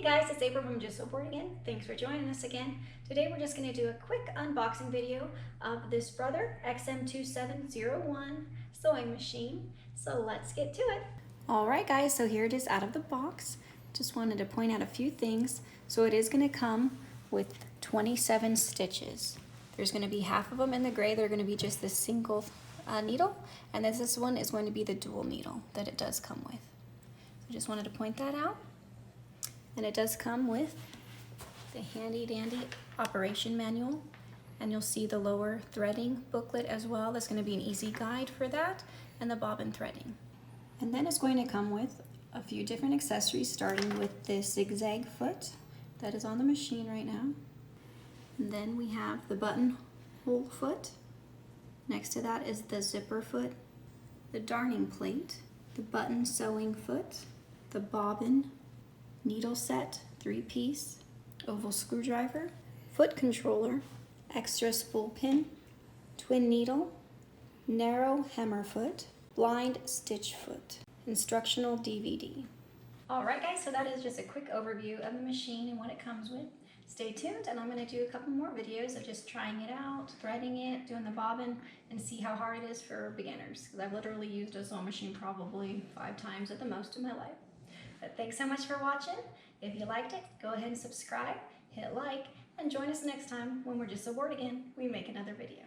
guys, it's April from Just So Bored Again. Thanks for joining us again. Today we're just going to do a quick unboxing video of this Brother XM2701 sewing machine. So let's get to it. Alright guys, so here it is out of the box. Just wanted to point out a few things. So it is going to come with 27 stitches. There's going to be half of them in the gray. They're going to be just the single needle, and then this one is going to be the dual needle that it does come with. So just wanted to point that out. And it does come with the handy dandy operation manual, and you'll see the lower threading booklet as well. That's going to be an easy guide for that, and the bobbin threading. And then it's going to come with a few different accessories, starting with this zigzag foot that is on the machine right now. And then we have the buttonhole foot. Next to that is the zipper foot, the darning plate, the button sewing foot, the bobbin needle set, 3-piece, oval screwdriver, foot controller, extra spool pin, twin needle, narrow hammer foot, blind stitch foot, instructional DVD. Alright guys, so that is just a quick overview of the machine and what it comes with. Stay tuned, and I'm going to do a couple more videos of just trying it out, threading it, doing the bobbin, and see how hard it is for beginners. Because I've literally used a sewing machine probably 5 times at the most in my life. But thanks so much for watching. If you liked it, go ahead and subscribe, hit like, and join us next time when we're just so bored again, we make another video.